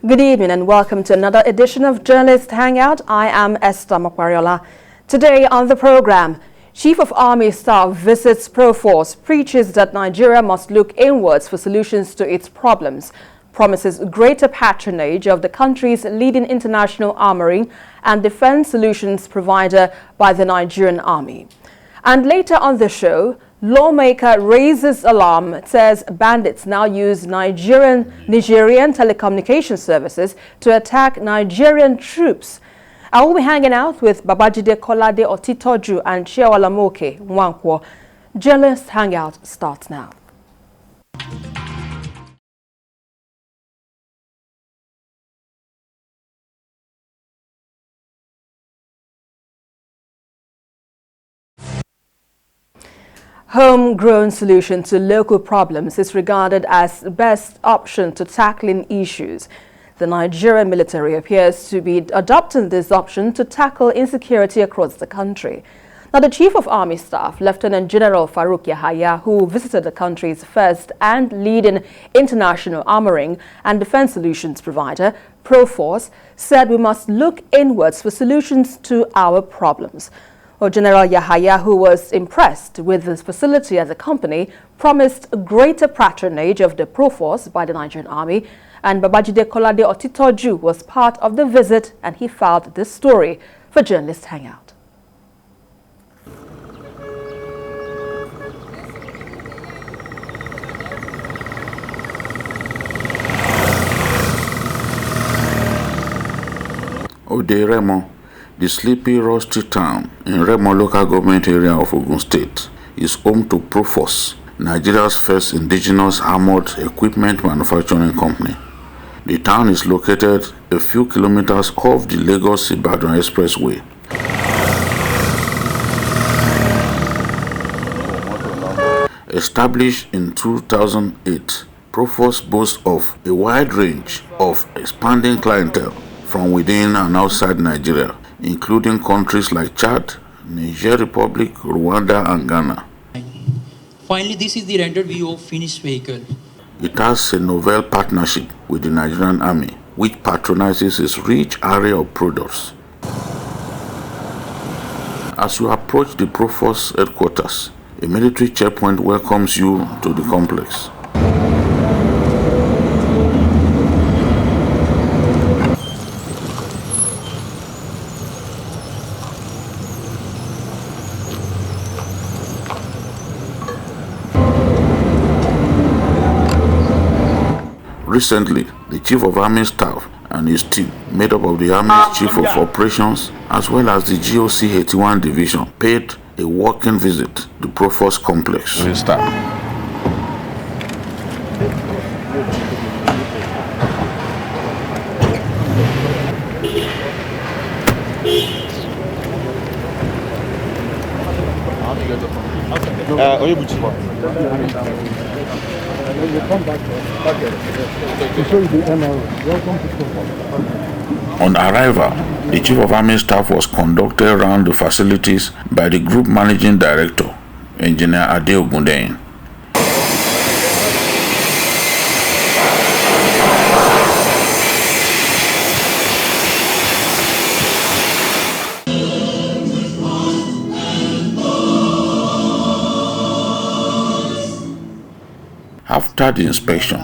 Good evening and welcome to another edition of Journalist Hangout. I am Esther Makwariola. Today on the program, Chief of Army Staff visits PROFORCE, preaches that Nigeria must look inwards for solutions to its problems, promises greater patronage of the country's leading international armoring and defense solutions provider by the Nigerian Army. And later on the show, lawmaker raises alarm, says bandits now use Nigerian telecommunications services to attack Nigerian troops. I will be hanging out with Babajide Kolade Otitoju and Chiawalamoke Nwankwo. Journalist Hangout starts now. Homegrown solution to local problems is regarded as the best option to tackling issues. The Nigerian military appears to be adopting this option to tackle insecurity across the country. Now, the Chief of Army Staff, Lieutenant General Farouk Yahaya, who visited the country's first and leading international armoring and defense solutions provider, PROFORCE, said we must look inwards for solutions to our problems. General Yahaya, who was impressed with this facility as a company, promised greater patronage of the PROFORCE by the Nigerian Army, and Babajide Kolade Otitoju was part of the visit, and he filed this story for Journalist Hangout. Remo, the sleepy, rusty town in Remo local government area of Ogun State, is home to PROFORCE, Nigeria's first indigenous armored equipment manufacturing company. The town is located a few kilometers off the Lagos-Ibadan Expressway. Established in 2008, PROFORCE boasts of a wide range of expanding clientele from within and outside Nigeria, including countries like Chad, Niger Republic, Rwanda, and Ghana. Finally, this is the rendered view of finished vehicle. It has a novel partnership with the Nigerian Army, which patronizes its rich array of products. As you approach the PROFORCE headquarters, a military checkpoint welcomes you to the complex. Recently, the Chief of Army Staff and his team, made up of the Army's Chief of Operations as well as the GOC 81 Division, paid a walking visit to the PROFORCE complex. On arrival, the Chief of Army Staff was conducted around the facilities by the Group Managing Director, Engineer Ade Ogundeyin. After the inspection,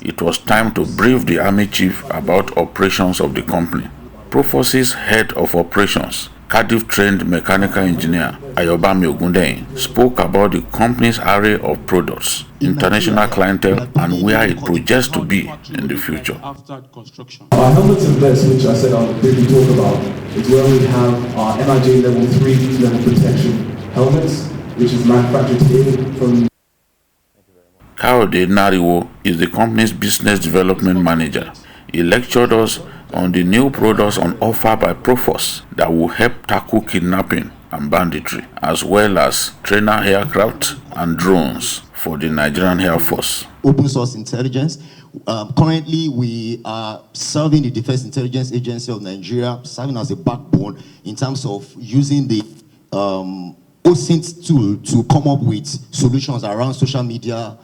it was time to brief the Army Chief about operations of the company. PROFORCE's Head of Operations, Cardiff-trained mechanical engineer Ayobami Ogundeyin, spoke about the company's array of products, international clientele, and where it projects to be in the future. Our helmets and vests, which I said I'll briefly talk about, is where we have our MIJ level 3 level protection helmets, which is manufactured here from. Kaode Nariwo is the company's business development manager. He lectured us on the new products on offer by PROFORCE that will help tackle kidnapping and banditry, as well as trainer aircraft and drones for the Nigerian Air Force. Open source intelligence. Currently, we are serving the Defense Intelligence Agency of Nigeria, serving as a backbone in terms of using the OSINT tool to come up with solutions around social media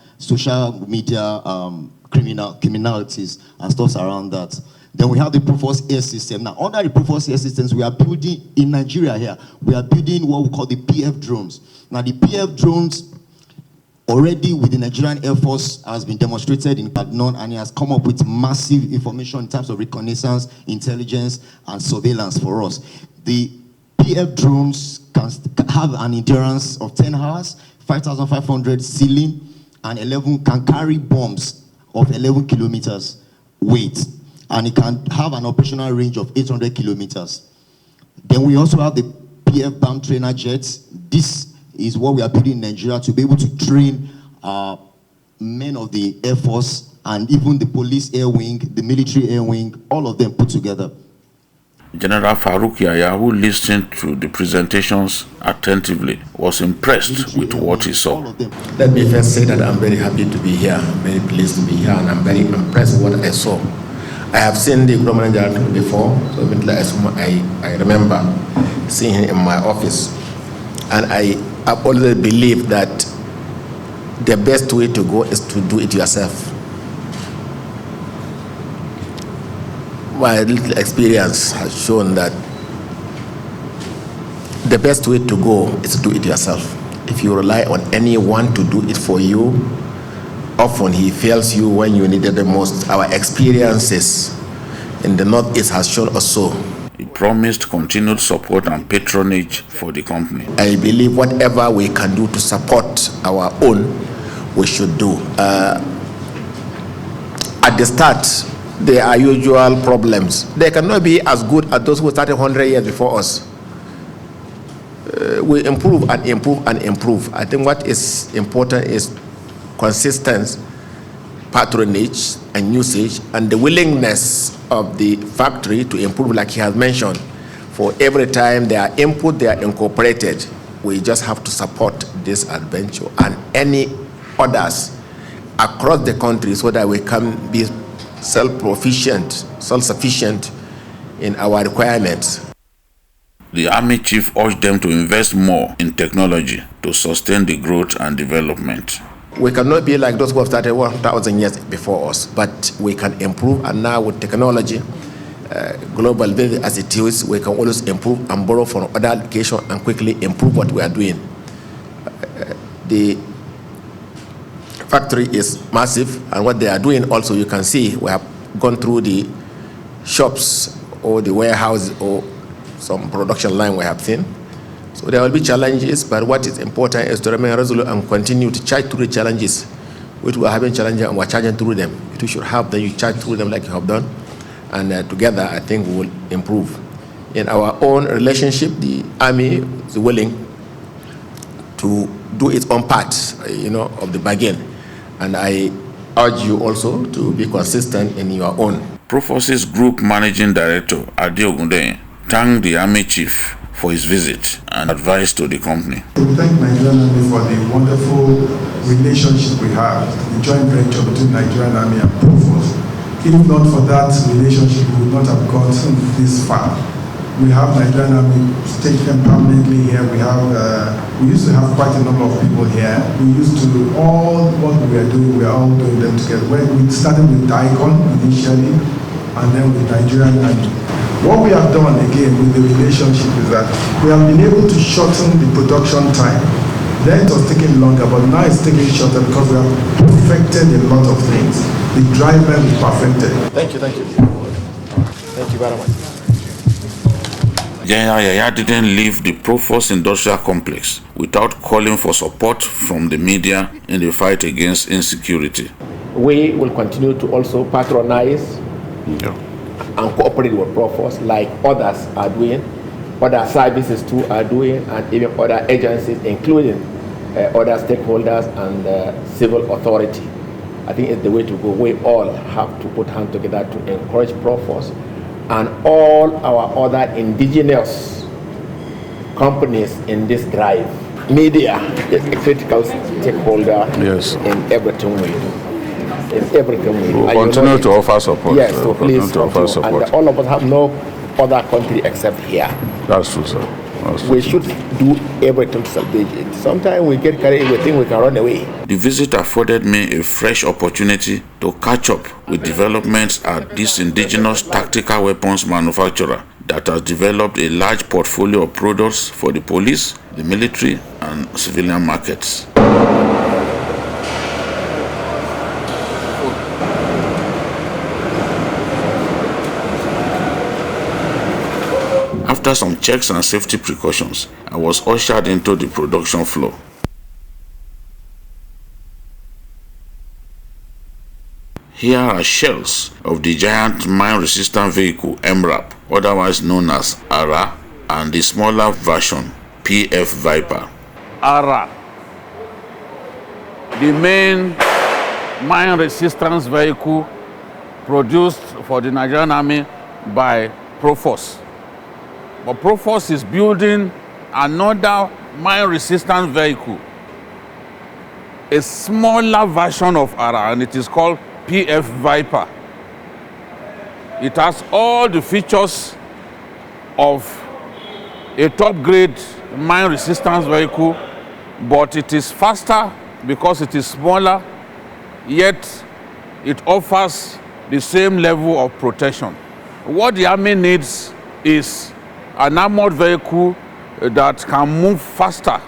criminalities and stuff around that. Then we have the PROFORCE air system. Now, under the PROFORCE air systems, we are building, in Nigeria here, we are building what we call the PF drones. Now, the PF drones, already with the Nigerian Air Force, has been demonstrated in Kaduna, and it has come up with massive information in terms of reconnaissance, intelligence, and surveillance for us. The PF drones can have an endurance of 10 hours, 5,500 ceiling, and 11 can carry bombs of 11 kilometers weight. And it can have an operational range of 800 kilometers. Then we also have the PF BAM trainer jets. This is what we are building in Nigeria to be able to train men of the Air Force and even the police air wing, the military air wing, all of them put together. General Farouk Yahaya, who listened to the presentations attentively, was impressed with what he saw. Let me first say that I'm very happy to be here, very pleased to be here, and I'm very impressed with what I saw. I have seen the Government General before, so I remember seeing him in my office. And I have always believed that the best way to go is to do it yourself. My little experience has shown that the best way to go is to do it yourself. If you rely on anyone to do it for you, often he fails you when you need it the most. Our experiences in the Northeast has shown us so. He promised continued support and patronage for the company. I believe whatever we can do to support our own, we should do. At the start, there are usual problems. They cannot be as good as those who started 100 years before us. We improve and improve and improve. I think what is important is consistent patronage and usage and the willingness of the factory to improve, like he has mentioned. For every time they are input, they are incorporated. We just have to support this adventure and any others across the country so that we can be self-sufficient in our requirements. The Army Chief urged them to invest more in technology to sustain the growth and development. We cannot be like those who have started 1,000 years before us, but we can improve, and now with technology, global as it is, we can always improve and borrow from other locations and quickly improve what we are doing. The factory is massive, and what they are doing also, you can see, we have gone through the shops or the warehouse or some production line we have seen. So there will be challenges, but what is important is to remain resolute and continue to charge through the challenges, which we are having challenges and we are charging through them. If you should have them, you charge through them like you have done, and together I think we will improve. In our own relationship, the Army is willing to do its own part, of the bargain. And I urge you also to be consistent in your own. PROFORCE's Group Managing Director, Ade Ogundeyin, thanked the Army Chief for his visit and advice to the company. We thank Nigerian Army for the wonderful relationship we have, the joint venture between Nigerian Army and PROFORCE. If not for that relationship, we would not have gotten this far. We have Nigerian Army stationed permanently here. We used to have quite a number of people here. We used to do all what we are doing, we are all doing them together. We started with DICON initially, and then with Nigerian Army. What we have done again with the relationship is that we have been able to shorten the production time. Then it was taking longer, but now it's taking shorter because we have perfected a lot of things. The driver is perfected. Thank you. Thank you very much. General Yahaya didn't leave the PROFORCE industrial complex without calling for support from the media in the fight against insecurity. We will continue to also patronize and cooperate with PROFORCE like others are doing, other services too are doing, and even other agencies, including other stakeholders and civil authority. I think it's the way to go. We all have to put hands together to encourage PROFORCE and all our other indigenous companies in this drive. Media is a critical stakeholder in everything we do. We'll continue to offer support. Yes, so please offer support. And all of us have no other country except here. That's true, sir. We should do everything to salvage it. Sometimes we get carried away, we think we can run away. The visit afforded me a fresh opportunity to catch up with developments at this indigenous tactical weapons manufacturer that has developed a large portfolio of products for the police, the military, and civilian markets. After some checks and safety precautions, I was ushered into the production floor. Here are shells of the giant mine-resistant vehicle MRAP, otherwise known as ARA, and the smaller version, PF Viper. ARA, the main mine resistance vehicle produced for the Nigerian Army by PROFORCE. But PROFORCE is building another mine resistant vehicle, a smaller version of ARA, and it is called PF Viper. It has all the features of a top-grade mine resistance vehicle, but it is faster because it is smaller, yet it offers the same level of protection. What the Army needs is an armored vehicle that can move faster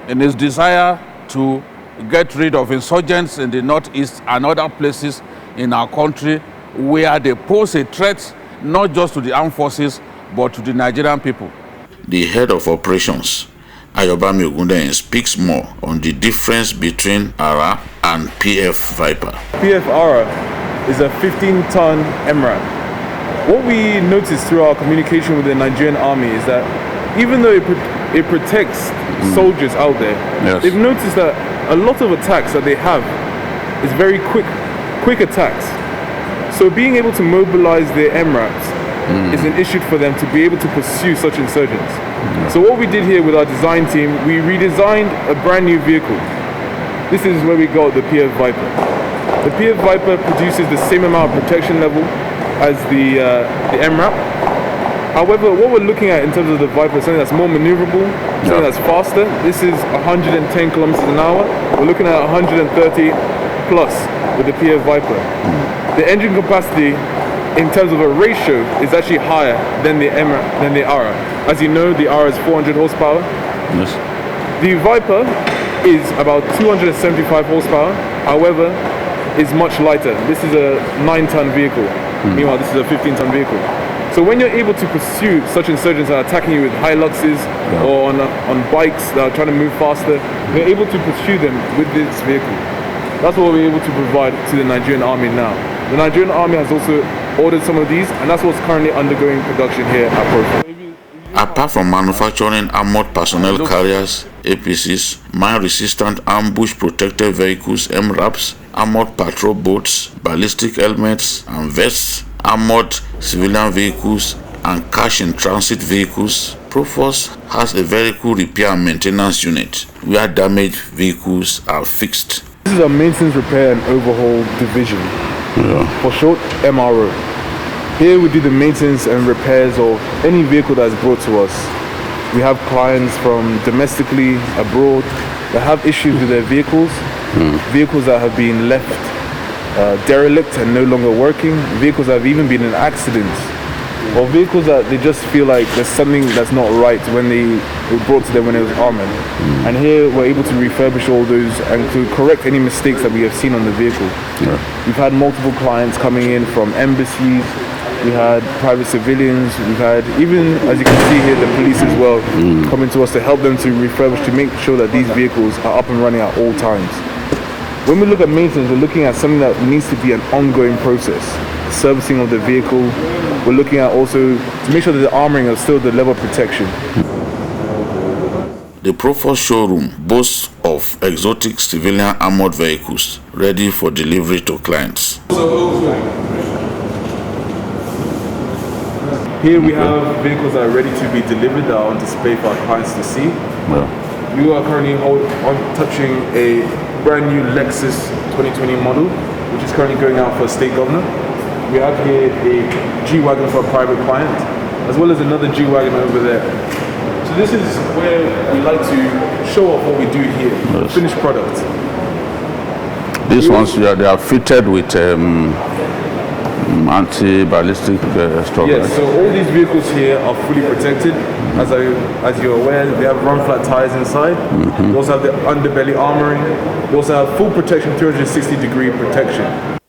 in its desire to get rid of insurgents in the northeast and other places in our country where they pose a threat not just to the armed forces but to the Nigerian people. The head of operations, Ayobami Ogundeyin, speaks more on the difference between ARA and PF Viper. PF ARA is a 15-ton MRAP. What we noticed through our communication with the Nigerian Army is that even though it protects soldiers out there, they've noticed that a lot of attacks that they have is very quick attacks. So being able to mobilize their MRAPs is an issue for them to be able to pursue such insurgents. So what we did here with our design team, we redesigned a brand new vehicle. This is where we got the PF Viper. The PF Viper produces the same amount of protection level as the MRAP. However, what we're looking at in terms of the Viper is something that's more maneuverable, something that's faster. This is 110 kilometers an hour. We're looking at 130 plus with the PF Viper. The engine capacity in terms of a ratio is actually higher than the ARA. As you know, the ARA is 400 horsepower. Yes. The Viper is about 275 horsepower. However, is much lighter. This is a 9-ton vehicle. Meanwhile, this is a 15-ton vehicle. So when you're able to pursue such insurgents that are attacking you with Hiluxes or on bikes that are trying to move faster, you're able to pursue them with this vehicle. That's what we're able to provide to the Nigerian Army now. The Nigerian Army has also ordered some of these, and that's what's currently undergoing production here at PROFORCE. Apart from manufacturing armored personnel carriers, APCs, mine-resistant ambush-protected vehicles, MRAPs, armored patrol boats, ballistic helmets and vests, armored civilian vehicles, and cash-in-transit vehicles, PROFORCE has a vehicle repair and maintenance unit where damaged vehicles are fixed. This is a maintenance, repair and overhaul division, for short MRO. Here we do the maintenance and repairs of any vehicle that is brought to us. We have clients from domestically, abroad, that have issues with their vehicles, vehicles that have been left derelict and no longer working, vehicles that have even been in accidents, or vehicles that they just feel like there's something that's not right when they were brought to them when it was armored. And here we're able to refurbish all those and to correct any mistakes that we have seen on the vehicle. We've had multiple clients coming in from embassies, we had private civilians, we've had, even as you can see here, the police as well, coming to us to help them to refurbish, to make sure that these vehicles are up and running at all times. When we look at maintenance, we're looking at something that needs to be an ongoing process. Servicing of the vehicle, we're looking at also to make sure that the armoring is still the level of protection. The PROFORCE showroom boasts of exotic civilian armored vehicles ready for delivery to clients. Here we have vehicles that are ready to be delivered, that are on display for our clients to see. We are currently touching a brand new Lexus 2020 model, which is currently going out for a state governor. We have here a G-Wagon for a private client. as well as another G-Wagon over there. So this is where we like to show off what we do here, the finished product. These ones, they are fitted with anti-ballistic structure. Yes, so all these vehicles here are fully protected. As you're aware, they have run-flat tires inside. They also have the underbelly armoring. They also have full protection, 360-degree protection.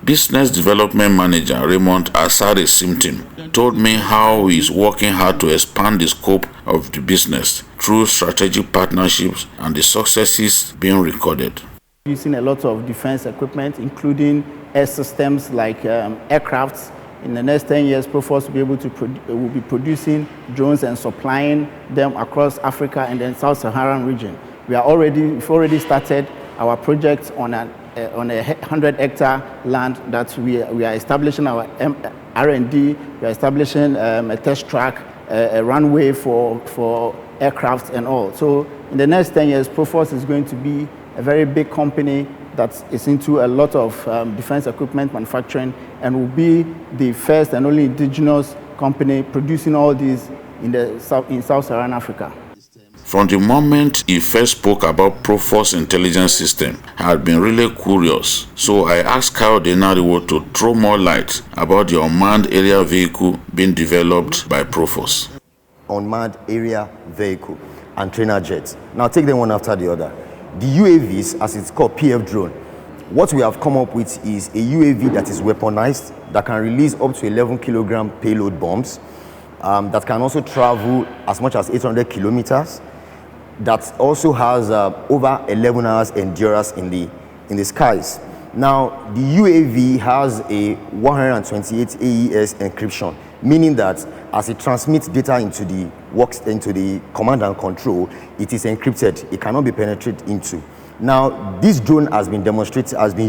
Business Development Manager Raymond Asare Simtim told me how he is working hard to expand the scope of the business through strategic partnerships and the successes being recorded. Using a lot of defense equipment, including air systems like aircrafts. In the next 10 years, PROFORCE will be producing drones and supplying them across Africa and then Sub-Saharan region. We've already started our project on a 100-hectare land that we are establishing our R&D. We are establishing a test track, a runway for aircraft and all. So in the next 10 years, PROFORCE is going to be a very big company that is into a lot of defense equipment manufacturing and will be the first and only indigenous company producing all these in Sub-Saharan Africa. From the moment he first spoke about PROFORCE intelligence system, I had been really curious. So I asked Kyle Denariwo to throw more light about the unmanned aerial vehicle being developed by PROFORCE. Unmanned aerial vehicle and trainer jets. Now take them one after the other. The UAVs, as it's called, PF drone, what we have come up with is a UAV that is weaponized, that can release up to 11-kilogram payload bombs, that can also travel as much as 800 kilometers, that also has over 11 hours endurance in the skies. Now, the UAV has a 128 AES encryption, meaning that as it transmits data into the command and control, it is encrypted. It cannot be penetrated into. Now, this drone has been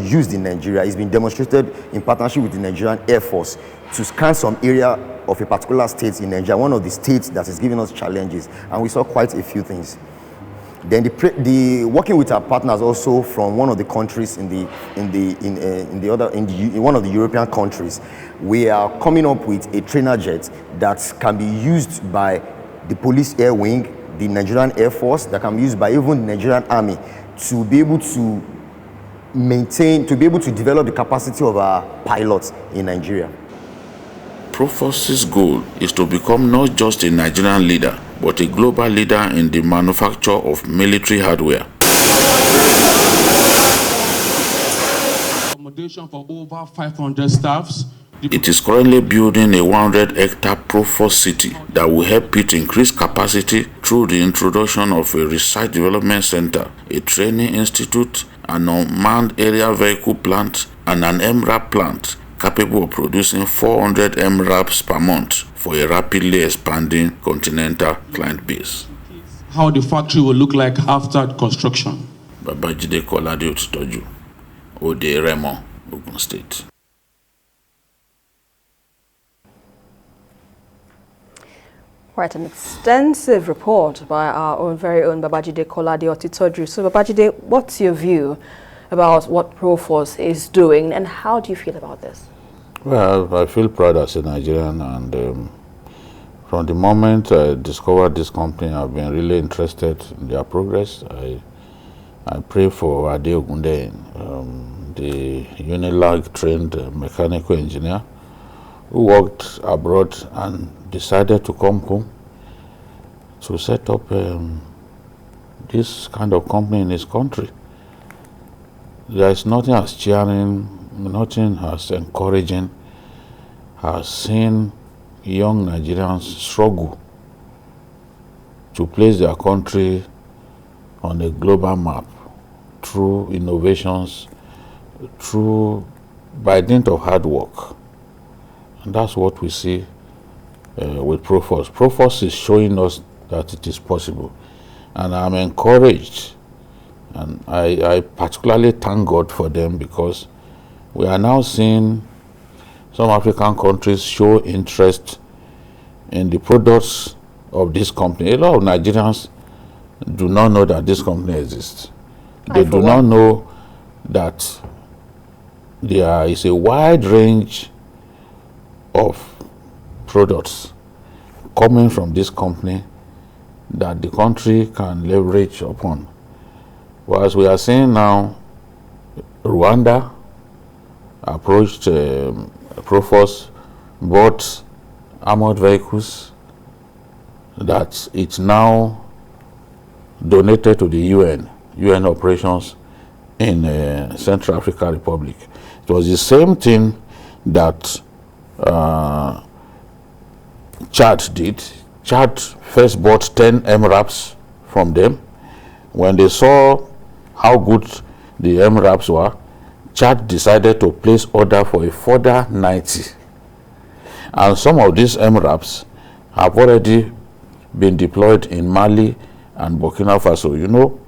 used in Nigeria. It's been demonstrated in partnership with the Nigerian Air Force to scan some area of a particular state in Nigeria, one of the states that is giving us challenges, and we saw quite a few things. Then working with our partners also from one of the countries in one of the European countries, we are coming up with a trainer jet that can be used by the police air wing, the Nigerian Air Force, that can be used by even the Nigerian Army to be able to develop the capacity of our pilots in Nigeria. PROFORCE's goal is to become not just a Nigerian leader, but a global leader in the manufacture of military hardware. Accommodation for over 500 staffs. It is currently building a 100-hectare PROFORCE city that will help it increase capacity through the introduction of a research development center, a training institute, an unmanned aerial vehicle plant, and an MRAP plant capable of producing 400 MRAPs per month for a rapidly expanding continental client base. How the factory will look like after construction. Babajide Kolade Otitoju, Ode Remo, Ogun State. Quite an extensive report by our very own Babajide Kolade Otitoju. So Babajide, what's your view about what PROFORCE is doing, and how do you feel about this? Well, I feel proud as a Nigerian, and from the moment I discovered this company, I've been really interested in their progress. I pray for Ade Ogunde, the Unilag trained mechanical engineer who worked abroad and decided to come home to set up this kind of company in his country. There is nothing as cheering, nothing as encouraging as seeing young Nigerians struggle to place their country on a global map through innovations, by dint of hard work. And that's what we see with PROFORCE. PROFORCE is showing us that it is possible. And I'm encouraged, and I particularly thank God for them, because we are now seeing some African countries show interest in the products of this company. A lot of Nigerians do not know that this company exists. They do not know that there is a wide range of products coming from this company that the country can leverage upon. Whereas we are seeing now, Rwanda approached PROFORCE, bought armored vehicles that it's now donated to the UN operations in Central African Republic. It was the same thing that Chad did. Chad first bought 10 MRAPs from them. When they saw how good the MRAPs were, Chad decided to place order for a further 90. And some of these MRAPs have already been deployed in Mali and Burkina Faso. You know,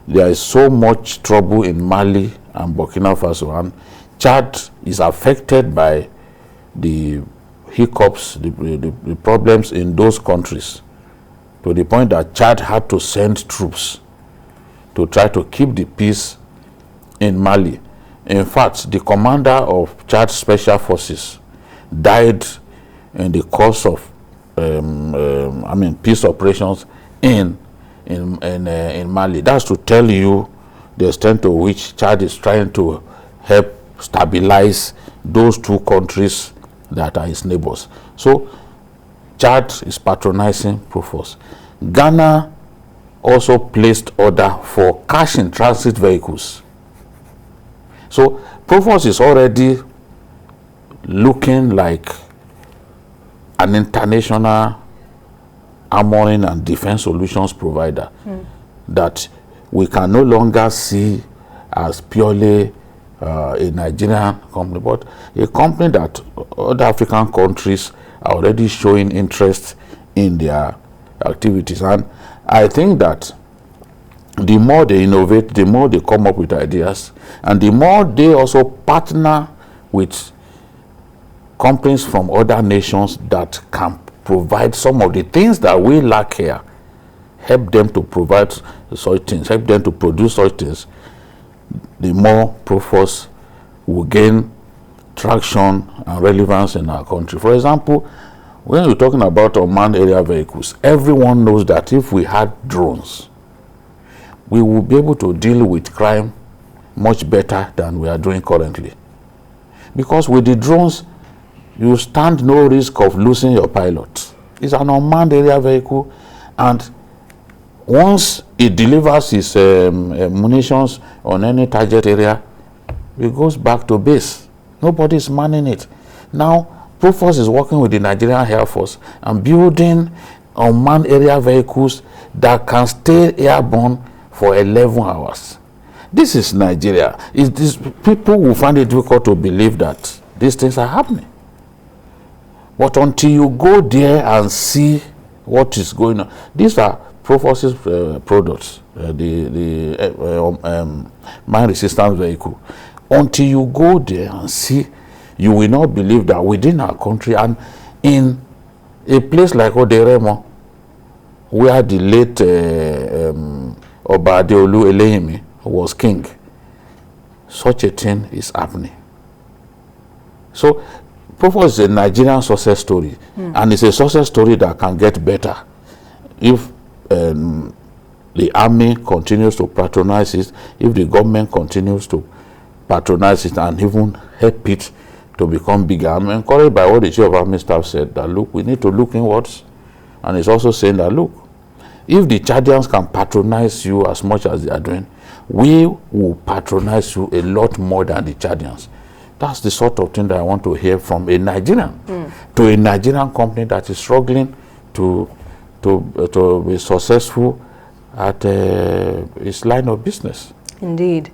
there is so much trouble in Mali and Burkina Faso, and Chad is affected by the hiccups, the problems in those countries, to the point that Chad had to send troops to try to keep the peace in Mali. In fact, the commander of Chad Special Forces died in the course of peace operations in Mali. That's to tell you the extent to which Chad is trying to help stabilize those two countries that are its neighbors. So Chad is patronizing PROFORCE. Ghana also placed order for cash in transit vehicles. So PROFORCE is already looking like an international armoring and defense solutions provider that we can no longer see as purely a Nigerian company, but a company that other African countries are already showing interest in their activities. And I think that the more they innovate, the more they come up with ideas, and the more they also partner with companies from other nations that can provide some of the things that we lack here, help them to provide such things, help them to produce such things, the more PROFORCE will gain traction and relevance in our country. For example, when we're talking about unmanned area vehicles, everyone knows that if we had drones, we will be able to deal with crime much better than we are doing currently. Because with the drones, you stand no risk of losing your pilot. It's an unmanned area vehicle, and once it delivers its munitions on any target area, it goes back to base. Nobody is manning it. Now, PROFORCE is working with the Nigerian Air Force and building unmanned area vehicles that can stay airborne for 11 hours. This is Nigeria. People will find it difficult to believe that these things are happening. But until you go there and see what is going on, these are PROFORCE's products, the mine resistance vehicle. Until you go there and see, you will not believe that within our country and in a place like Oderemo, where the late Obadeolu Eleyemi was king, such a thing is happening. So PROFORCE is a Nigerian success story, and it's a success story that can get better if the army continues to patronize it, if the government continues to patronize it and even help it to become bigger. I'm encouraged by what the Chief of Army Staff said, that look, we need to look inwards. And he's also saying that, look, if the Chadians can patronize you as much as they are doing, we will patronize you a lot more than the Chadians. That's the sort of thing that I want to hear from a Nigerian, to a Nigerian company that is struggling to be successful at its line of business. Indeed.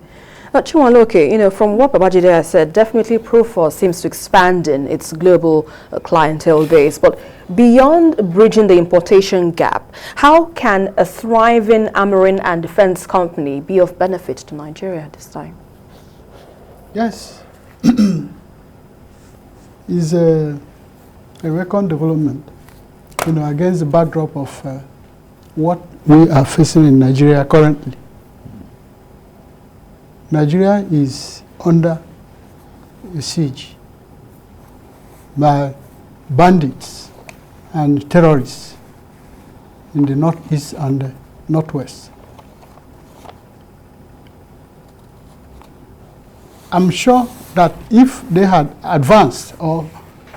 Chiwaloke, from what Babajide has said, definitely PROFORCE seems to expand in its global clientele base. But beyond bridging the importation gap, how can a thriving armoring and defense company be of benefit to Nigeria at this time? Yes. It's a welcome development, against the backdrop of what we are facing in Nigeria currently. Nigeria is under siege by bandits and terrorists in the northeast and the northwest. I'm sure that if they had advanced or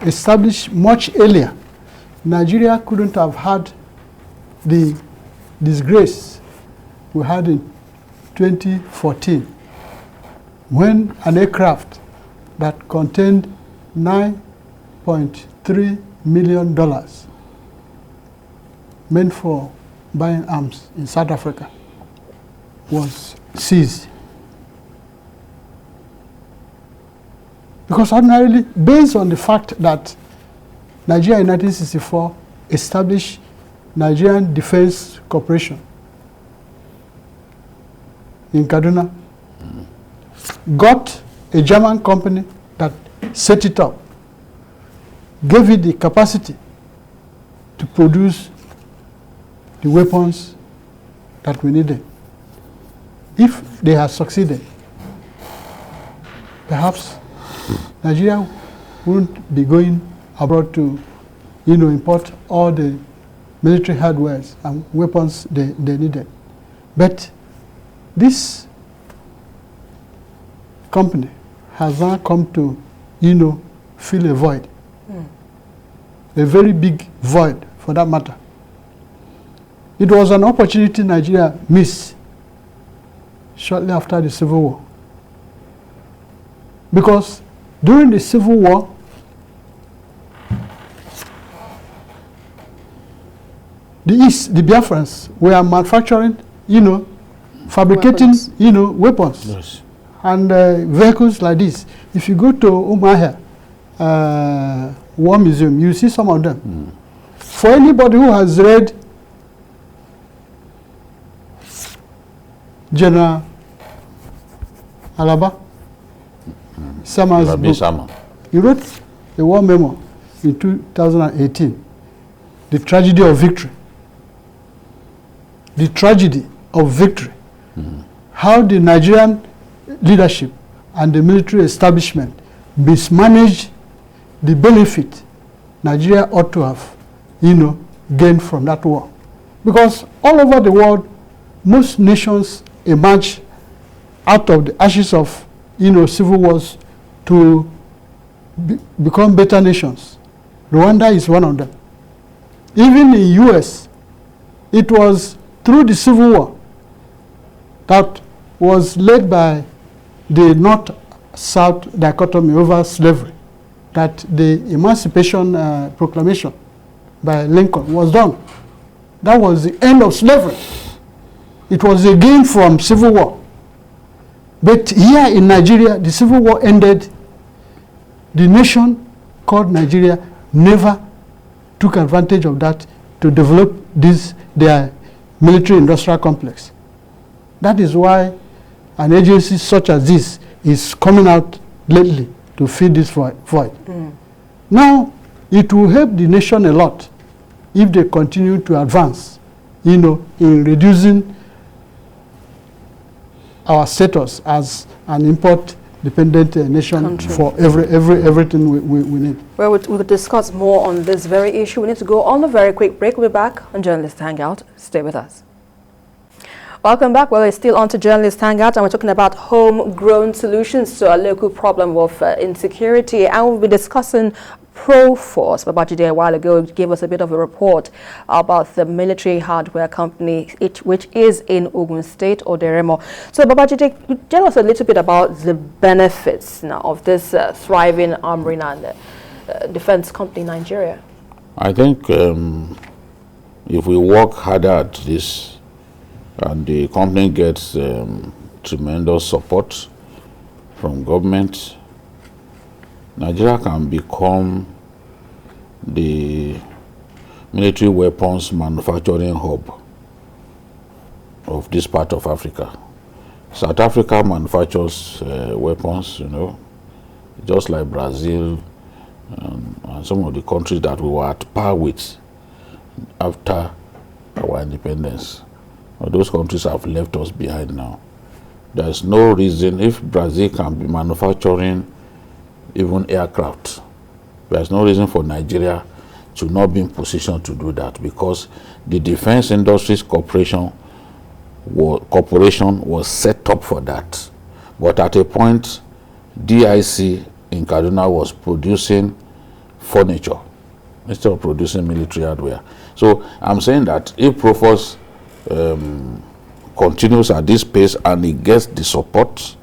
established much earlier, Nigeria couldn't have had the disgrace we had in 2014 when an aircraft that contained $9.3 million meant for buying arms in South Africa was seized. Because ordinarily, based on the fact that Nigeria in 1964 established Nigerian Defense Corporation in Kaduna, got a German company that set it up, gave it the capacity to produce the weapons that we needed. If they had succeeded, perhaps Nigeria wouldn't be going abroad to, import all the military hardware and weapons they needed. But this company has now come to, fill a void. A very big void, for that matter. It was an opportunity Nigeria missed shortly after the Civil War. Because during the Civil War, the East, the Biafrans, were manufacturing, fabricating, weapons. Yes. And vehicles like this. If you go to Umuahia War Museum, you see some of them. For anybody who has read General Alaba Sama's book, he wrote a war memo in 2018, The Tragedy of Victory. The tragedy of victory. How the Nigerian leadership and the military establishment mismanaged the benefit Nigeria ought to have, gained from that war. Because all over the world, most nations emerge out of the ashes of, civil wars to become better nations. Rwanda is one of them. Even in the US, it was through the Civil War that was led by the North-South dichotomy over slavery that the Emancipation Proclamation by Lincoln was done. That was the end of slavery. It was a gain from Civil War. But here in Nigeria, the Civil War ended. The nation called Nigeria never took advantage of that to develop their military-industrial complex. That is why an agency such as this is coming out lately to fill this void. Now, it will help the nation a lot if they continue to advance, in reducing our status as an import-dependent nation for everything we need. Well, we'll discuss more on this very issue. We need to go on a very quick break. We'll be back on Journalist Hangout. Stay with us. Welcome back. Well, we're still on to Journalist Hangout, and we're talking about homegrown solutions to a local problem of insecurity. And we'll be discussing PROFORCE. Babajide a while ago gave us a bit of a report about the military hardware company, which is in Ogun State, Oderemo. So, Babajide, could you tell us a little bit about the benefits now of this thriving armoring and defense company in Nigeria? I think if we work harder at this, and the company gets tremendous support from government, Nigeria can become the military weapons manufacturing hub of this part of Africa. South Africa manufactures weapons, just like Brazil and some of the countries that we were at par with after our independence. Those countries have left us behind now. There's no reason, if Brazil can be manufacturing even aircraft, there's no reason for Nigeria should not be in position to do that, because the Defense Industries Corporation was set up for that. But at a point, DIC in Kaduna was producing furniture instead of producing military hardware. So I'm saying that if PROFORCE continues at this pace and it gets the support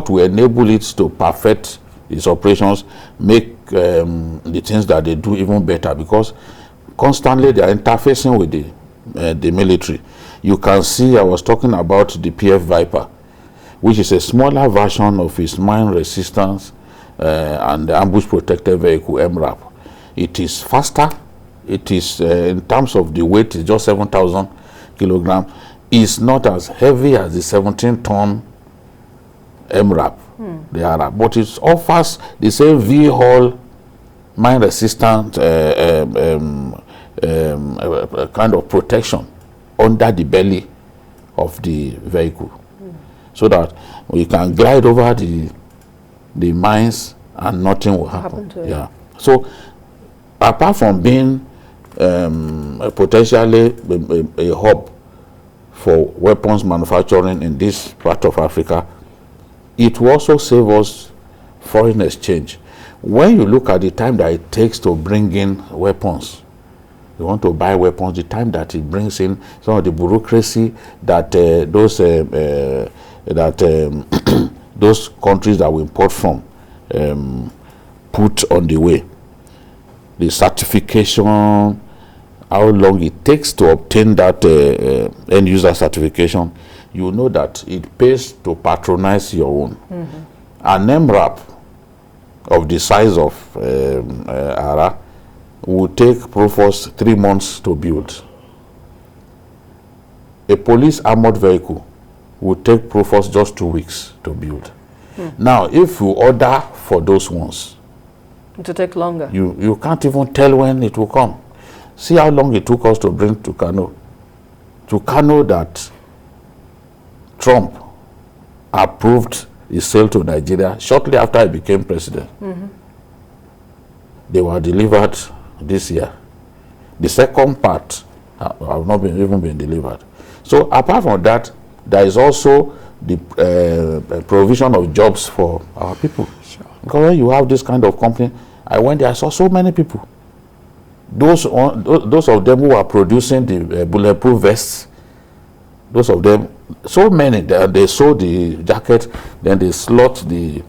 will enable it to perfect its operations, make the things that they do even better, because constantly they are interfacing with the military. You can see I was talking about the PF Viper, which is a smaller version of its mine resistance and the ambush protected vehicle MRAP. It is faster. It is in terms of the weight, it's just 7,000 kilograms. It's not as heavy as the 17-ton MRAP, the ARA, but it offers the same V-hull mine resistant kind of protection under the belly of the vehicle, so that we can glide over the mines and nothing will happen. Yeah. So apart from being potentially a hub for weapons manufacturing in this part of Africa, it will also save us foreign exchange. When you look at the time that it takes to bring in weapons, you want to buy weapons, the time that it brings in, some of the bureaucracy that those countries that we import from put on the way, the certification, how long it takes to obtain that end user certification, you know that it pays to patronize your own. An MRAP of the size of ARA would take PROFORCE 3 months to build. A police armored vehicle would take PROFORCE just 2 weeks to build. Now, if you order for those ones, to take longer. You can't even tell when it will come. See how long it took us to bring to Kano. To Kano that Trump approved his sale to Nigeria shortly after he became president. They were delivered this year. The second part have not even been delivered. So apart from that, there is also the provision of jobs for our people. Sure. Because when you have this kind of company, I went there, I saw so many people. Those of them who are producing the bulletproof vests, those of them, so many, they sew the jacket, then they slot the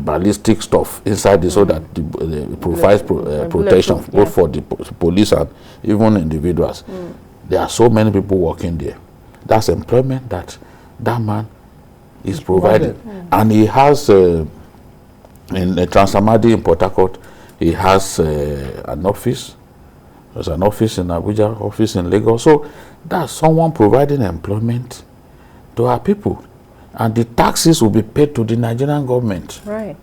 ballistic stuff inside it, so that it provides protection both for the police and even individuals. There are so many people working there. That's employment that man is providing. And he has, in Transamadi in Port Harcourt, he has an office. There's an office in Abuja, office in Lagos. So that's someone providing employment to our people. And the taxes will be paid to the Nigerian government. Right.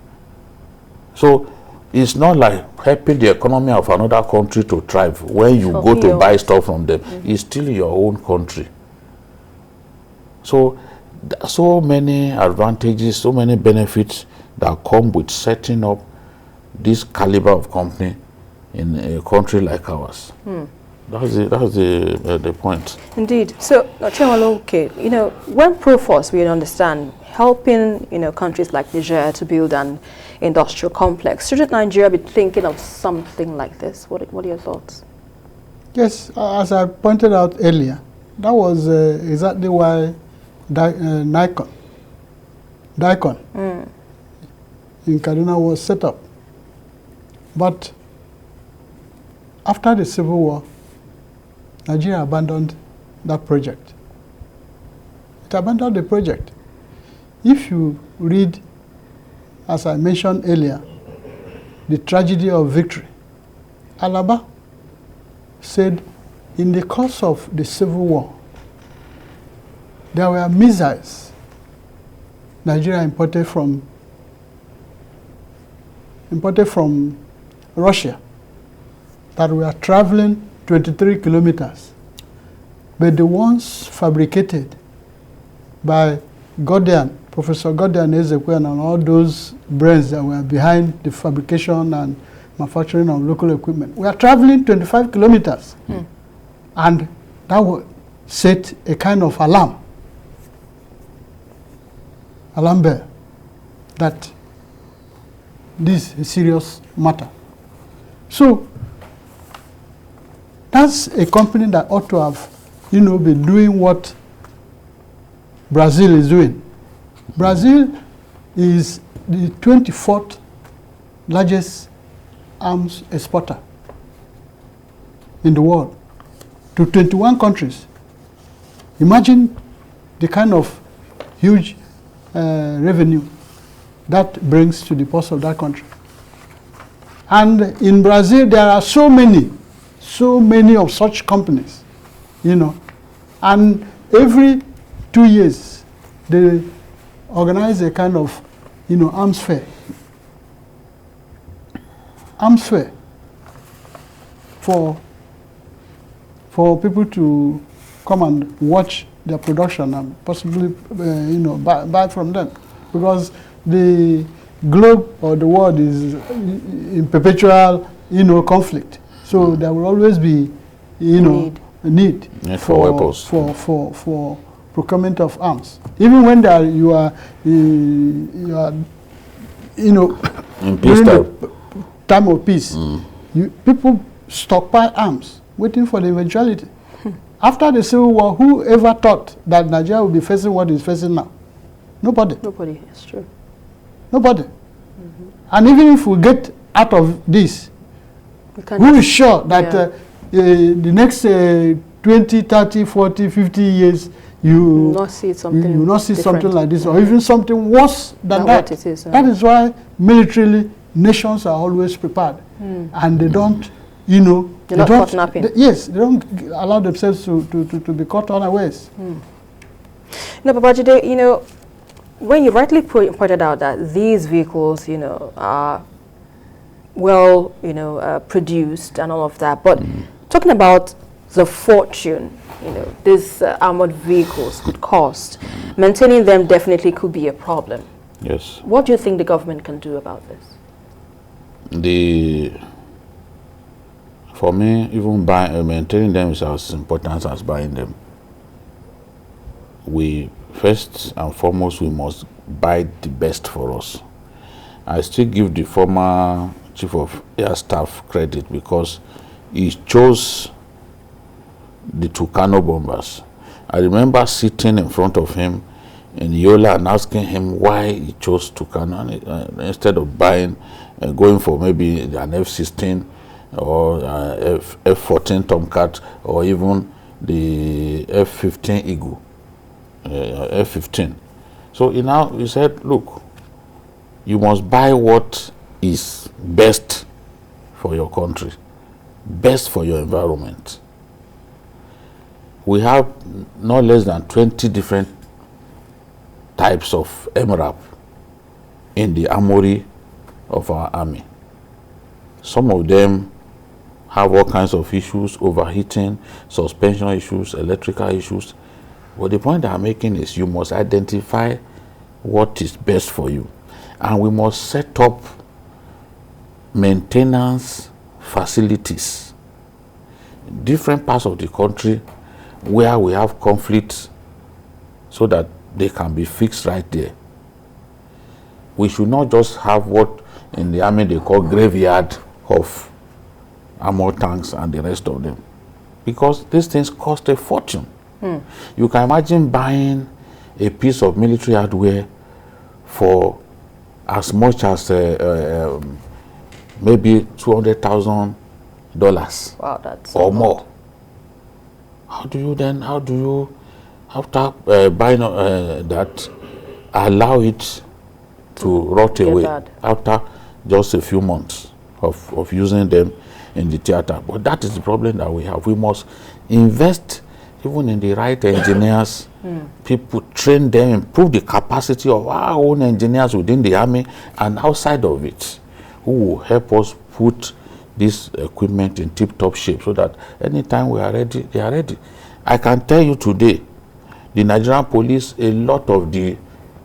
So it's not like helping the economy of another country to thrive when you go to buy stuff from them. It's still your own country. So many advantages, so many benefits that come with setting up this caliber of company in a country like ours. That's the point. Indeed. So, Chemaloke, when PROFORCE, we understand, helping countries like Nigeria to build an industrial complex, shouldn't Nigeria be thinking of something like this? What are your thoughts? Yes, as I pointed out earlier, that was exactly why DICON in Kaduna was set up. But after the Civil War, Nigeria abandoned that project. It abandoned the project. If you read, as I mentioned earlier, the tragedy of victory, Alaba said in the course of the Civil War, there were missiles Nigeria imported from Russia that were traveling 23 kilometers. But the ones fabricated by Professor Godian Ezekwe and all those brains that were behind the fabrication and manufacturing of local equipment. We are traveling 25 kilometers. And that would set a kind of alarm bell, that this is a serious matter. So that's a company that ought to have, been doing what Brazil is doing. Brazil is the 24th largest arms exporter in the world to 21 countries. Imagine the kind of huge revenue that brings to the purse of that country. And in Brazil, there are so many of such companies, and every 2 years, they organize a kind of, arms fair. Arms fair for people to come and watch their production and possibly, buy from them, because the globe or the world is in perpetual, conflict. So there will always be, a need for weapons, for procurement of arms. Even when you are in peace time of peace, people stockpile arms, waiting for the eventuality. After the Civil War, who ever thought that Nigeria would be facing what it's facing now? Nobody. Nobody, it's true. Nobody. And even if we get out of this, who is sure that the next 20, 30, 40, 50 years, you will not see something like this, or even something worse than that. It is, that is why militarily nations are always prepared, and they don't, they're not caught napping. They don't allow themselves to be caught unawares. Babajide, when you rightly pointed out that these vehicles, are well, produced and all of that, but talking about the fortune, these armored vehicles could cost, maintaining them definitely could be a problem. Yes. What do you think the government can do about this? For me, even maintaining them is as important as buying them. First and foremost, we must buy the best for us. I still give the former Chief of Air Staff credit, because he chose the Tucano bombers. I remember sitting in front of him in Yola and asking him why he chose Tucano instead of going for maybe an F-16 or F-14 Tomcat or even the F-15 Eagle, F-15. So he said, look, you must buy what is best for your country, best for your environment. We have no less than 20 different types of MRAP in the armory of our army. Some of them have all kinds of issues, overheating, suspension issues, electrical issues. But the point I'm making is you must identify what is best for you. And we must set up maintenance facilities in different parts of the country where we have conflicts, so that they can be fixed right there. We should not just have what in the army they call graveyard of armor tanks and the rest of them, because these things cost a fortune. You can imagine buying a piece of military hardware for as much as maybe $200,000 or more. How do you, after buying that, allow it to rot away after just a few months of using them in the theater? But that is the problem that we have. We must invest even in the right engineers, people, train them, improve the capacity of our own engineers within the army and outside of it, who will help us put this equipment in tip-top shape, so that anytime we are ready, they are ready. I can tell you today, the Nigerian police, a lot of the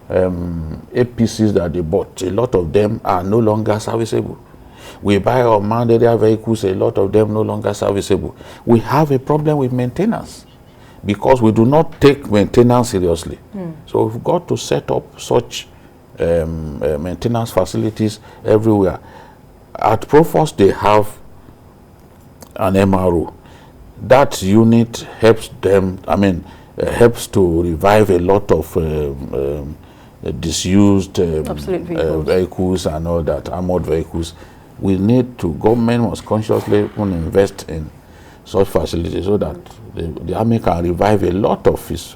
APCs that they bought, a lot of them are no longer serviceable. We buy unmanned area vehicles, a lot of them no longer serviceable. We have a problem with maintenance because we do not take maintenance seriously. So we've got to set up such maintenance facilities everywhere. At PROFORCE, they have an MRO. That unit helps them, helps to revive a lot of disused vehicles and all that, armored vehicles. We need to, government must consciously invest in such facilities so that the army can revive a lot of its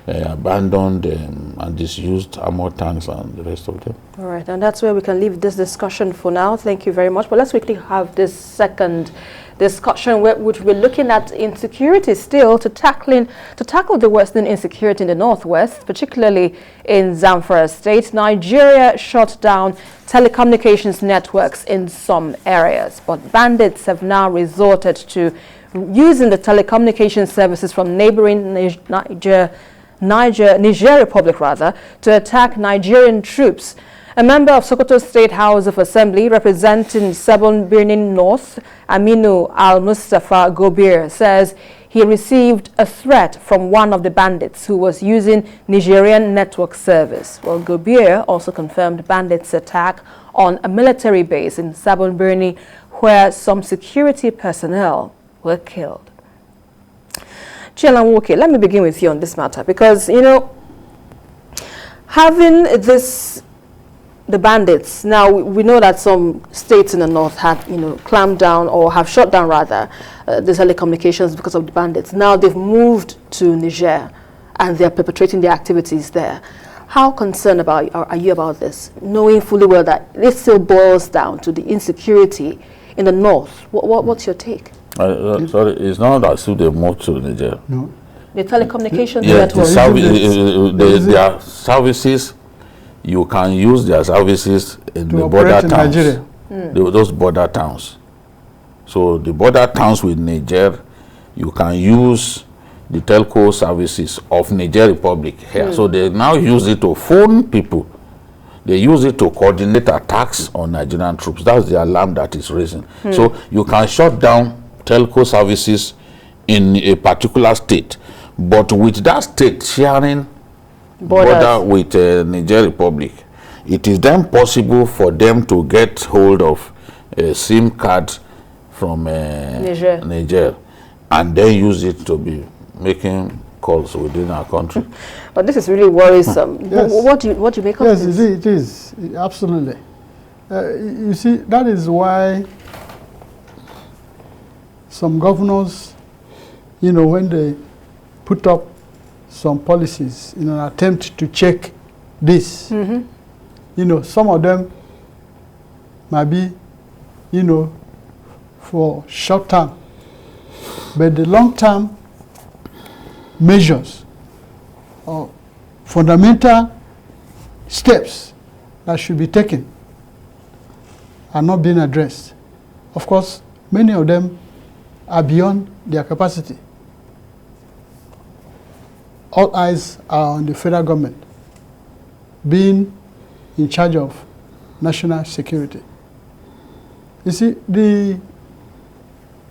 abandoned and disused armored tanks and the rest of them. All right, and that's where we can leave this discussion for now. Thank you very much. But let's quickly have this second discussion, which we're looking at insecurity still to tackle the worsening insecurity in the northwest, particularly in Zamfara State. Nigeria shut down telecommunications networks in some areas, but bandits have now resorted to using the telecommunications services from neighboring Niger Republic to attack Nigerian troops. A member of Sokoto State House of Assembly representing Sabon Birnin North, Aminu Al-Mustafa Gobir, says he received a threat from one of the bandits who was using Nigerian network service. Well, Gobir also confirmed bandits' attack on a military base in Sabon Birni where some security personnel were killed. Chialanwoke, let me begin with you on this matter because, you know, having the bandits, now we know that some states in the north had, clamped down or have shut down rather the telecommunications because of the bandits. Now they've moved to Niger and they're perpetrating their activities there. How concerned are you about this, knowing fully well that this still boils down to the insecurity in the north? What's your take? Sorry, it's not as if they moved to Niger. No. The telecommunications network. Their services, you can use their services in the border towns. Nigeria. Those border towns. So the border towns with Niger, you can use the telco services of Niger Republic here. So they now use it to phone people. They use it to coordinate attacks on Nigerian troops. That's the alarm that is raising. So you can shut down telco services in a particular state, but with that state sharing border with Niger Republic, it is then possible for them to get hold of a SIM card from Niger and then use it to be making calls within our country. But this is really worrisome. Yes. What do you make of this? Yes, it is. Absolutely. You see, that is why some governors, when they put up some policies in an attempt to check this, some of them might be, for short term, but the long term measures or fundamental steps that should be taken are not being addressed. Of course, many of them are beyond their capacity. All eyes are on the federal government being in charge of national security. You see, the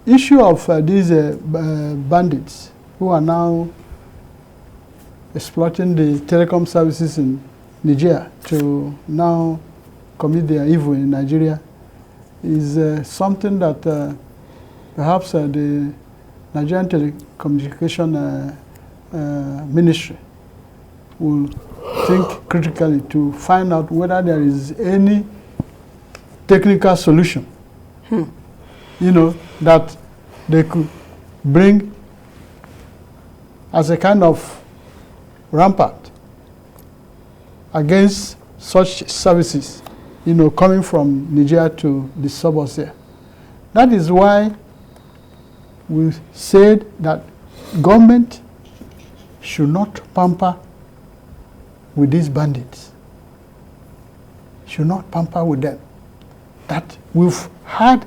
issue of these bandits who are now exploiting the telecom services in Niger to now commit their evil in Nigeria is something that perhaps the Nigerian telecommunication ministry will think critically to find out whether there is any technical solution, that they could bring as a kind of rampart against such services, coming from Niger to the suburbs here. That is why we said that government should not pamper with these bandits, should not pamper with them. That we've had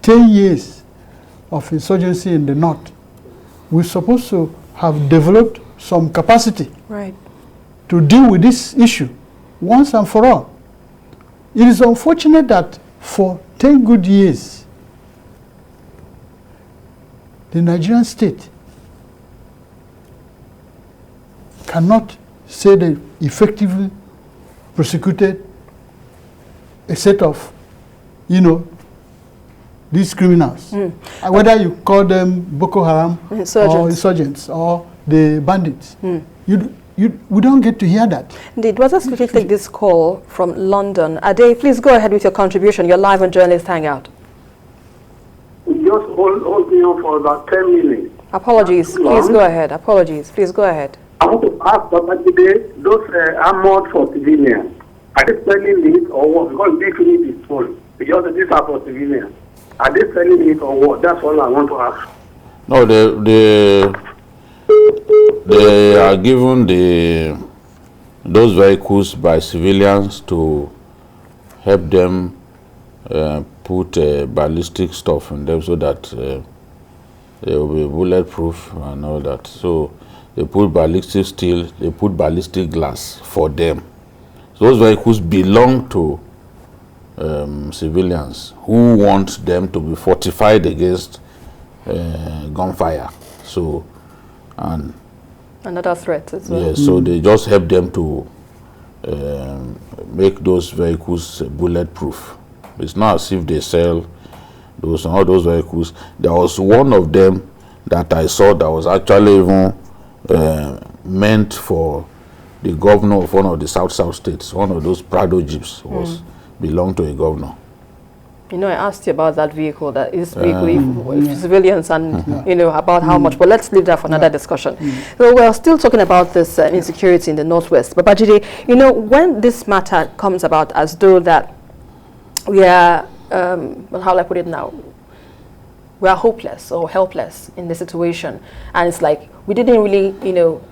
10 years of insurgency in the north. We're supposed to have developed some capacity to deal with this issue once and for all. It is unfortunate that for 10 good years, the Nigerian state cannot say they effectively prosecuted a set of, these criminals. Whether you call them Boko Haram or insurgents or the bandits. We don't get to hear that. Indeed. Let us quickly take this call from London. Ade, please go ahead with your contribution. You're live on Journalist Hangout. Just hold me on for about 10 minutes. Apologies. Please go ahead. Apologies. Please go ahead. I want to ask Babajide, those armored for civilians, are they selling it or what? Because they finish this phone. Because these are for civilians. Are they selling it or what? That's all I want to ask. No, they are given those vehicles by civilians to help them put ballistic stuff in them so that they will be bulletproof and all that. So they put ballistic steel, they put ballistic glass for them. So those vehicles belong to civilians who want them to be fortified against gunfire. So, and another threat as well. Yes, so they just help them to make those vehicles bulletproof. It's not as if they sell all those vehicles. There was one of them that I saw that was actually even meant for the governor of one of the South states. One of those Prado jeeps belonged to a governor. I asked you about that vehicle, if civilians and, about how much, but let's leave that for another discussion. So we're still talking about this insecurity in the Northwest. But Babajide, when this matter comes about as though that we are, how do I put it now? We are hopeless or helpless in the situation. And it's like we didn't really,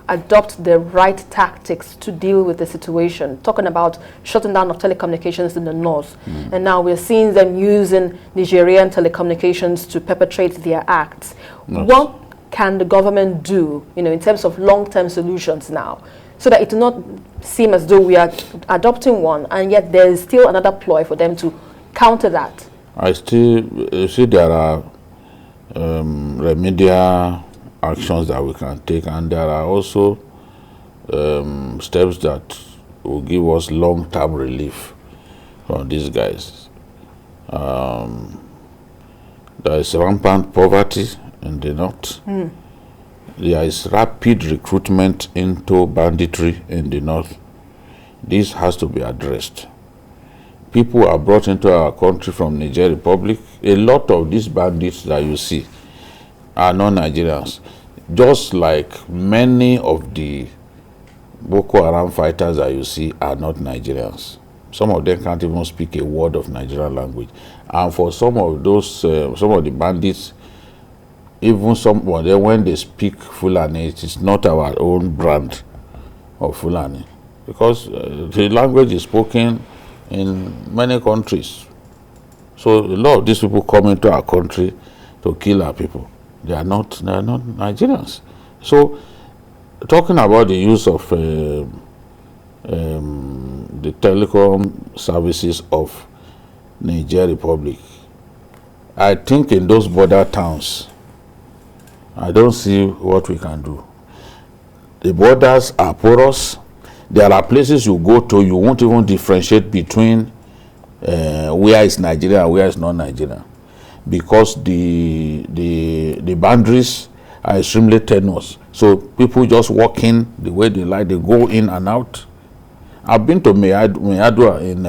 adopt the right tactics to deal with the situation. Talking about shutting down of telecommunications in the north. And now we're seeing them using Nigerian telecommunications to perpetrate their acts. Yes. What can the government do, in terms of long-term solutions now, so that it do not seem as though we are adopting one and yet there is still another ploy for them to counter that? I still see there are remedial actions that we can take, and there are also steps that will give us long-term relief from these guys. There is rampant poverty in the north. There is rapid recruitment into banditry in the north. This has to be addressed. People are brought into our country from Niger Republic. A lot of these bandits that you see are non-Nigerians. Just like many of the Boko Haram fighters that you see are not Nigerians. Some of them can't even speak a word of Nigerian language. And for some of those, some of the bandits, even some of them, when they speak Fulani, it is not our own brand of Fulani. Because the language is spoken in many countries. So a lot of these people come into our country to kill our people. They are not Nigerians. So talking about the use of the telecom services of Niger Republic, I think in those border towns, I don't see what we can do. The borders are porous. There are places you go to, you won't even differentiate between where is Nigeria and where is not Nigeria, because the boundaries are extremely tenuous. So people just walk in the way they like, they go in and out. I've been to Meadua in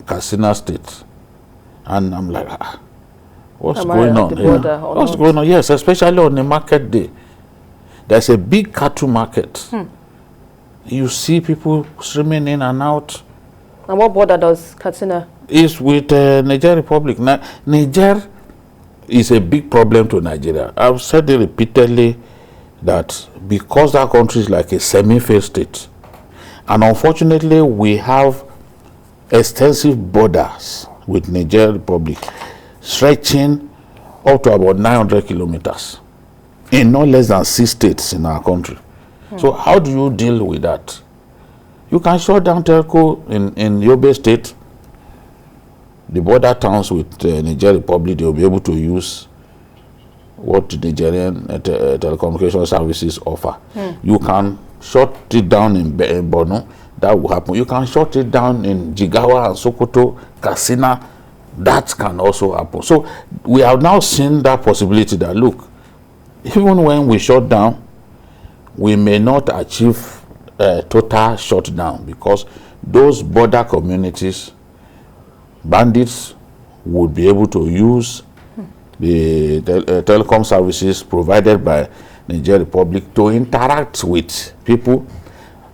Katsina State, and I'm like, what's going on? What's going on? Yes, especially on the market day. There's a big cattle market. You see people streaming in and out. And what border does Katsina? It's with Niger Republic. Niger is a big problem to Nigeria. I've said it repeatedly that because that country is like a semi-failed state, and unfortunately we have extensive borders with Niger Republic stretching up to about 900 kilometers in no less than 6 states in our country. So how do you deal with that? You can shut down telco in Yobe State the border towns with Niger Republic, they will be able to use what the Nigerian telecommunication services offer. You can shut it down in Borno, that will happen. You can shut it down in Jigawa and Sokoto, Katsina, that can also happen. So we have now seen that possibility that, look, even when we shut down, we may not achieve a total shutdown, because those border communities, bandits would be able to use the telecom services provided by Niger Republic to interact with people,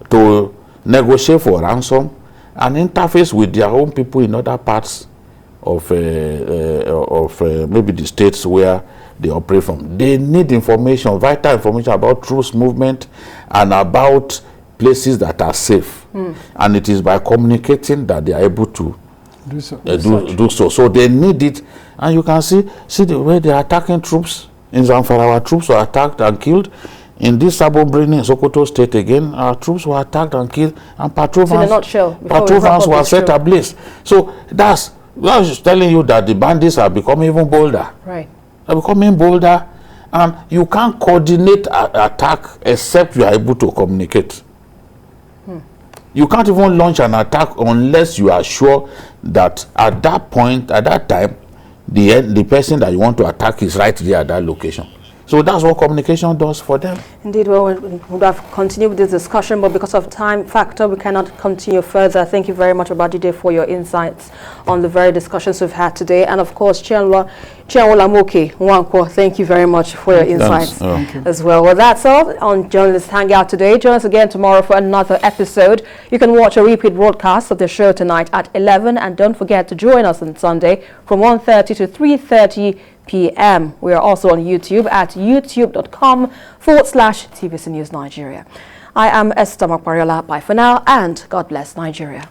to negotiate for ransom, and interface with their own people in other parts of maybe the states where they operate from. They need information, vital information about troops movement and about places that are safe. And it is by communicating that they are able to do so. So they need it, and you can see the way they are attacking troops. In Zamfara, our troops were attacked and killed. In this Sabon in Sokoto State again, our troops were attacked and killed, and patrol vans were set ablaze. So that's telling you that the bandits are becoming even bolder. Right. They're becoming bolder, and you can't coordinate attack except you are able to communicate. You can't even launch an attack unless you are sure that at that point, at that time, the person that you want to attack is right there at that location. So that's what communication does for them. Indeed, well, we would have continued with this discussion, but because of time factor, we cannot continue further. Thank you very much, Babajide, for your insights on the very discussions we've had today. And of course, Chianwola Moke Nwankwo, thank you very much for your insights as well. Well, that's all on Journalist Hangout today. Join us again tomorrow for another episode. You can watch a repeat broadcast of the show tonight at 11, and don't forget to join us on Sunday from 1:30 to 3:30 p.m. We are also on YouTube at youtube.com/TVC News Nigeria. I am Esther Makwariola. Bye for now, and God bless Nigeria.